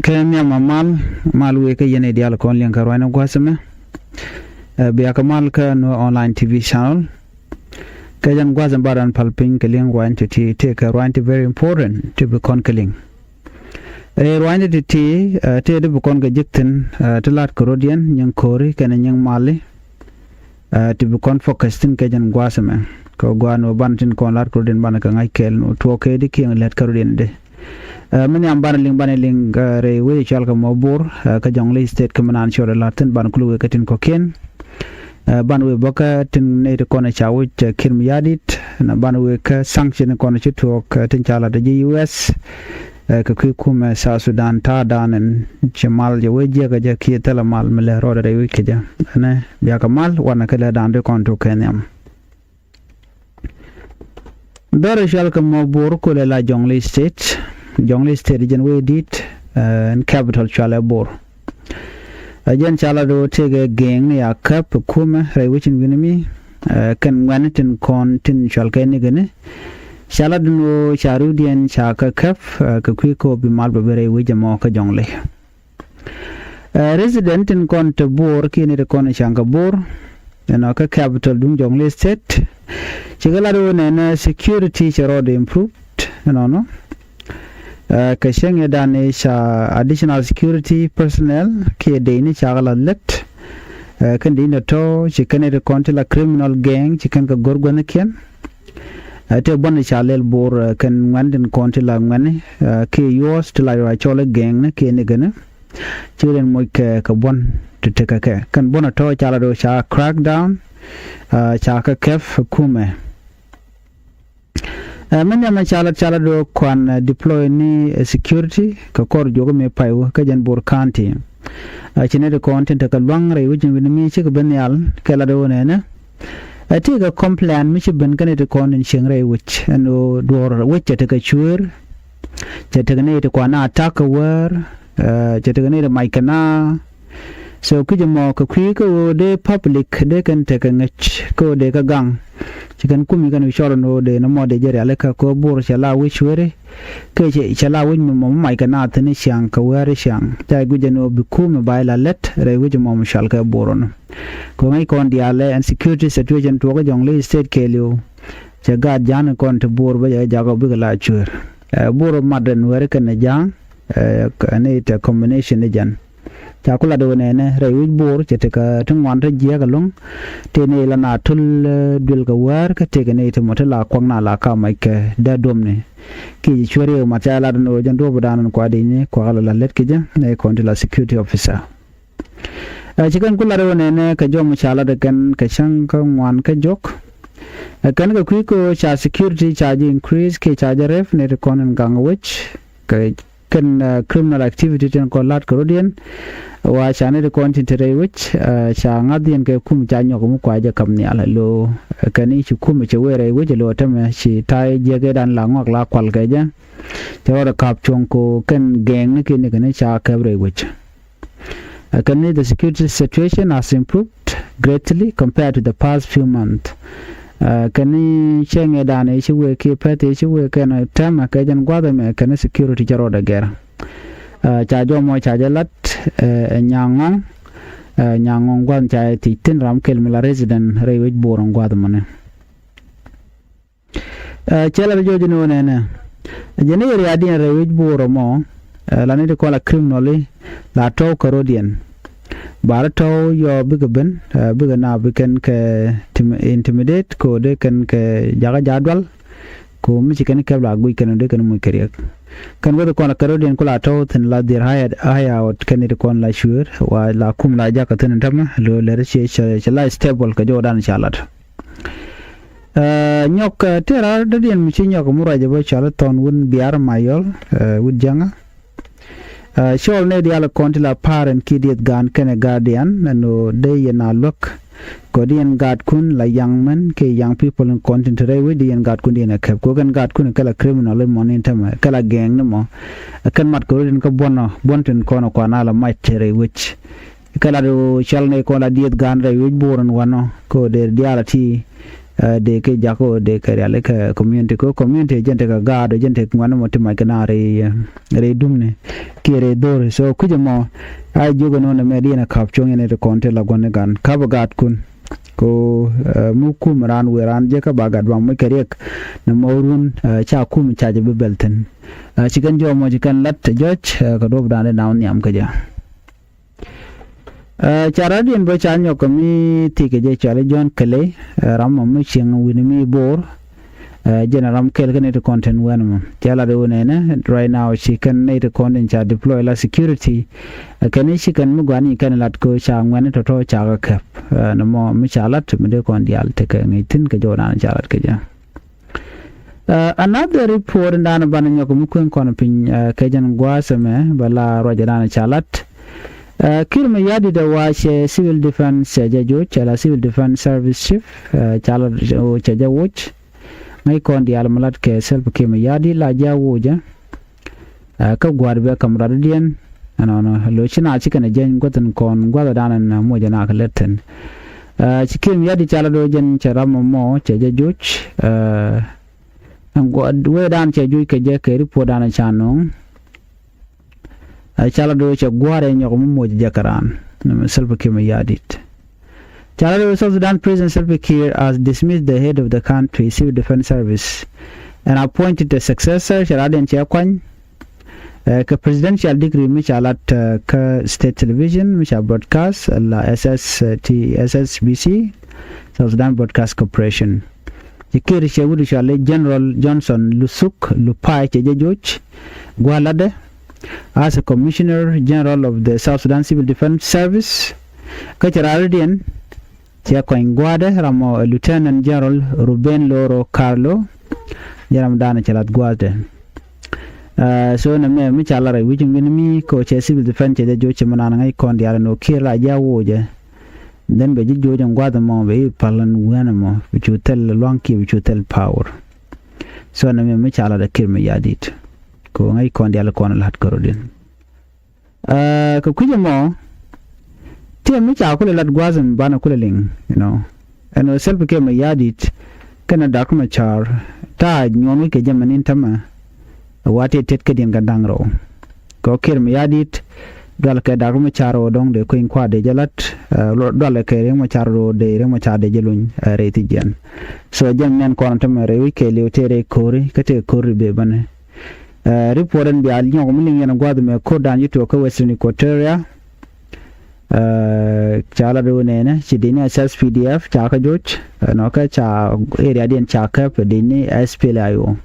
Kenya mal we ke yene dial kon len ka rwano gwasame be akamal ka no online TV channel ka jan gwazan baran palping ke len wan to take a rwante very important to be conquering rwante te de kon ga jikten telat korodian nyang kori kana nyang mali to be con focusing ka jan gwasame ko gwano bantin kon lat korodien banaka ngai kel no to ke di king let korodien de many ambaneling re we chalka mobur ka jongle state kamanan chore latin ban kulu ka tin koken ban we boka tin ne to kona chawu kirm yadit na ban we ka sanction kona chitu ka tin chala de US ka kuma sa Sudan ta danen chamal je we je ga je ki tala mal mele ro re we ke ja ne ya kamal wana ka dan de konto kenyam dare chalka mobur ko la jongle state Jonglei state jen we dit in capital chala bor jen chala do tege geng ya kap kuma re wichin winimi kan wanatin kon tin chalka ni gane chala do charudian chaka kap ka kwiko bi mal bere we jamo ka jonglei resident in kon to bor kini de kon changa bor na ka capital dum Jonglei state chigala do na security charo de improved no Kasheng dane sha additional security personnel ke deni chagala let kan dina to chikan de kontela criminal gang chikan ka gorgona ken te bon chalel bor kan wanden kontela ngane ke yos tla ra chole gang ne ke ne gana chiren moy ka bon to take ka kan bona to chala do sha crackdown cha ka kef kume manya ma chala do kwan deploy ni security ka kor jogo me payo ka jan bor county chine de content ka lwang re wujin wini mi chi ka benyal kala do ne na ati ga complain mi chi ben kan de kon ching re wuch no dor wuch te ka chur te ne de kwana attack war te ne de maikana so kujimo ka kwi ko de public de kan te ka ngach ko de ka gang chikan kumi kan shoro no de no mode jere aleka ko bur chala wishwere ke chala win mo mai kana tani shang ka ware shang ta guje no bi kuma baila let re guje mo shal ka buron ko ngai kon diale and security situation to ga Jonglei state kelio chaga jan kon to bur ba jago bi la chur bur maden were kan jang ne ta combination ne jan chakula do ne re wi bor chete ka tungwan ta je ga long te ne la na tul dul ga war ka te ga ne te mota la kwang na la ka mai ke da dom ne ki chwere ma cha la no jan do budan ko ade ne ko ala la let ki ja ne ko la security officer chikan kula do ne ka jom cha la de kan ka chang ka ngwan ka jok kan ga ku ko cha security charge increase ke charge ref ne ko nan gang which ka kan criminal activity ten ko lat korodian wa chane de content re which cha ngadien ke kum cha nyok mu kwa ja kam ni ala lo kani chu kum che were we je lo tame chi tai je ge dan la ngok la kwal ke ja te ora kap chong ko kan gang ne ke ne cha ka re which kani the security situation has improved greatly compared to the past few months kani chenge dane chi we ke pete chi we kana tama ka jan gwada me kana security jaro da gera cha jo mo cha jalat nyangong gwan cha ti tin ram kel mila resident re we boron gwada mane chala jo jino ne ne jene ri adin re we boro mo la ne ko la criminally la to korodian barato yo bigaben biga na biken ke intimidate ko de kan ke jaga jadwal ko mi chiken ke la gui kan de kan mu keriak kan go ko la karodian ko la to tin la dir haya ot kan de kon la shur wa la kum la jaka tin tam lo le che la stable ka jodan chalat nyok tera de den mi chi nyok mu ra je bo chalat ton won biar mayol wud janga Shol ne diala kontila parent kidiet gan kene guardian no de na look Godian guard kun la young men ke young people in content re we dian guard kun dina kep ko gan guard kun kala criminal mon intama kala gang no mo kan mat ko din ko bonten kono ko na la maitere which kala do shal ne ko la diet gan re we boron wano ko de diala ti de ke jako de ke ale ka community gente ka gado gente ngwana mo tima kana re dumne kire dore so kujamo ai jogo no na medina kapchong ene to konte la gonne gan kabagat kun ko mukum ran weran je ka bagat ba mo kerek na morun cha kum cha je belten chikan jo mo chikan lat joj ka dob dane naun nyam ka ja charadian bo chanyo kami tike je chale John Kelly ram mo ching winimi bor general kel kan it content wanam chala do ne right now she can need content cha deploy la security kan she kan mugani kan lat ko cha ngwan to cha ka no mo mi chalat mi de kon dial te ka ngitin ka jona chalat ka ja another report ndana bananyo ko mukun kon pin ka jan gwasame bala rojana chalat kirma yadi da washe civil defense jajo chala civil defense service chief chala o chaja watch ngai kon di almalat ke self kirma yadi la jawoja ka gwarbe kamradian ano lo china chikana jen gotan kon gwada danan mo jana ka letten chikim yadi chala do jen charamo mo chaja joch ngod we dan chaju ke je ke report dan chanong chala do cha gware nyoko mo jakaran na self kirma yadit chala do South Sudan President Salva Kiir has dismissed the head of the country civil defense service and appointed a successor Charaden Chakwan ka presidential decree mi chalat ka state television mi cha broadcast la SSBC South Sudan Broadcast Corporation Kiir chewudu chale General Johnson Lusuk Lupai Chejejoch gwalade as a Commissioner General of the South Sudan Civil Defense Service Kacharadian Chiakoin Guade Ramo Lieutenant General Ruben Loro Carlo Yaram Dana Chalat Guade so na me mi chalara wijin mi ko che civil defense de joche manana ngai kon diara no kira jawoje den be joje ngwada mo be palan wana mo bichu tel lonki bichu tel power so na me mi chalara kirme yadit ko ngai kon diala kon lat korodin ko kujamo te mi cha ko lat gwazan bana kuleling and self kirme yadit kana dakuma char ta nyono ke jamanin tama wate tet ke din gandangro ko kirme yadit dal ke dakuma charo dong de ko in kwa de jalat dal ke re mo charo de re mo cha de jelun reti jen so jam men ko tama re ke le tere kori kate kori be bane reporten bi al nyoko min yana gwadu me ko dan yito ko Western Equatoria chala do nene chidini SSPDF cha ka joch no ka cha area den cha ka pedini SPLIO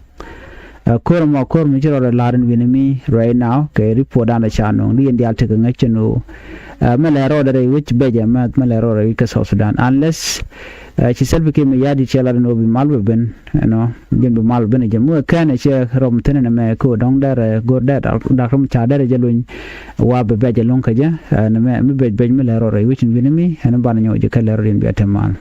kor mi jiro larin winimi right now ke report dan cha no ni ndi alta ga cheno malero da which beja malero re ka South Sudan unless ci selbi ke mi yadi chala no bi malbe ben jembe malbe ne jamu kana che rom tene me ko dong dare gorda da rom cha dare jelun wa be beja lon ka ja na me be malero re which winimi ana ban nyo je ka lero din bi ataman